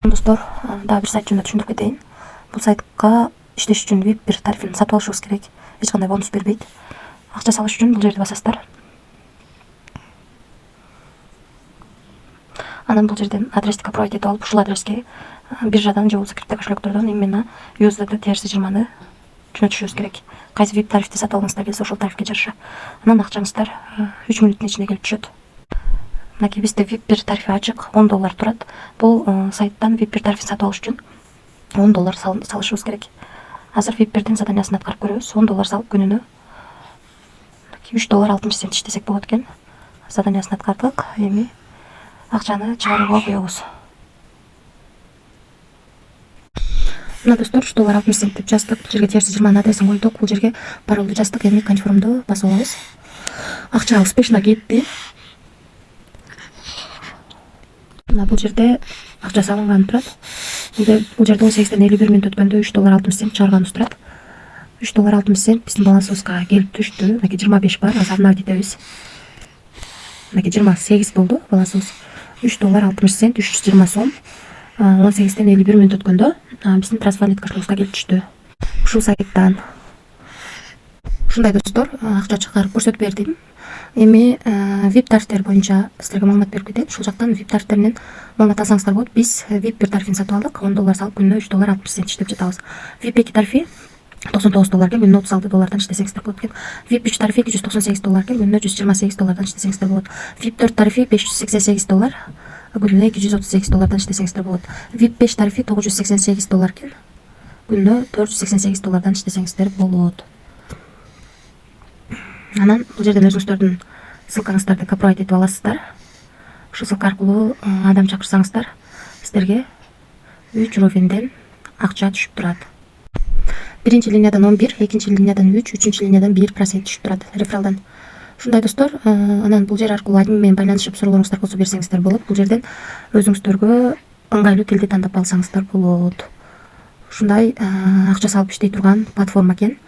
Достор, дагы бир сайт жөнүндө түшүндүрүп кетейин. Бул сайтка иштеш үчүн VIP бир тарифин сатып алышыбыз керек. Эч кандай бонус бербейт. Акча салыш үчүн бул жерди басасыздар. Анан бул жерден адрести копировать этип алып, ушул адреске биржадан же болбосо крипто кошелектордон именно USDT TRC20 жөнөтүшүбүз керек. Кайсы VIP тарифти сатып алгыңыздар келсе, ошол тарифке жараша. Анан акчаңыздар 3 мүнөттүн ичинде келип түшөт. Мынакей бизде VIP бир тарифи ачык, $10 турат. Бул сайттан VIP бир тарифин сатып алыш үчүн $10 салышыбыз керек. Азыр VIP бирдин заданиясын аткарып көрөбүз. $10 салып күнүнө $3.60 иштесек болот экен. Заданиясын аткардык. Эми акчаны чыгарууга коебуз. Мына достор, $3.60 деп жаздык. Бул жерге TRC20 адресин койдук. Бул жерге паролду жаздык. Эми конфирмду басып алабыз. Акча успешно кетти. Мына бул жерде акча салынган турат. Бул жерде 18-ден 51 мүнөт өткөндө $3.60 чыгарганыбыз турат. $3.60 биздин балансыбызга келип түштү. Мынакей 25 бар. Азыр обновить этебиз. Мынакей 28 болду балансыбыз. $3.60 320 сом. 18-ден 51 мүнөт өткөндө биздин трансферит кошелегибизге келип түштү. Ушул сайттан ушундай достор, акча чыгарып көрсөтүп бердим. Эми VIP тарифтер боюнча силерге маалымат берип кетейин. Ушул жактан VIP тарифтеринен маалымат алсаңыздар болот. Биз VIP бир тарифин сатып алдык. $10 салып күнүнө $3.60 иштеп жатабыз. VIP 2 тарифи $99 экен, күнүнө $36 иштесеңиздер болот экен. VIP 3 тарифи $298 экен, күнүнө $128 иштесеңиздер болот. VIP 4 тарифи $588, күнүнө $238 иштесеңиздер болот. VIP 5 тарифи $988 экен, күнүнө $488 иштесеңиздер болот. Анан бул жерден өзүңүздөрдүн ссылкаңыздарды копировать этип аласыздар. Ушул ссылка аркылуу адам чакырсаңыздар, сиздерге 3 ровенден акча түшүп турат. Биринчи линиядан 11, экинчи линиядан 3, үчүнчү линиядан 1% түшүп турат рефералдан. Ушундай достор, анан бул жер аркылуу админ менен байланышып суроолоруңуздар болсо берсеңиздер болот. Бул жерден өзүңүздөргө ыңгайлуу тилди тандап алсаңыздар болот. Ушундай акча салып иштей турган платформа экен.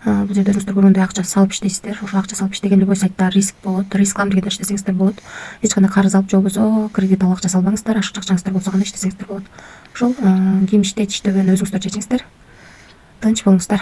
Бул жерде өзүңүздөр көргөндөй акча салып иштейсиздер. Ошол акча салып иштеген любой сайтта риск болот. Рисклам дегенде иштесеңиздер болот. Эч кандай карыз алып же болбосо кредит алып акча салбаңыздар. Ашык акчаңыздар болсо гана иштесеңиздер болот. Ошол ким иштейт, иштебөөнү өзүңүздөр чечиңиздер. Тынч болуңуздар.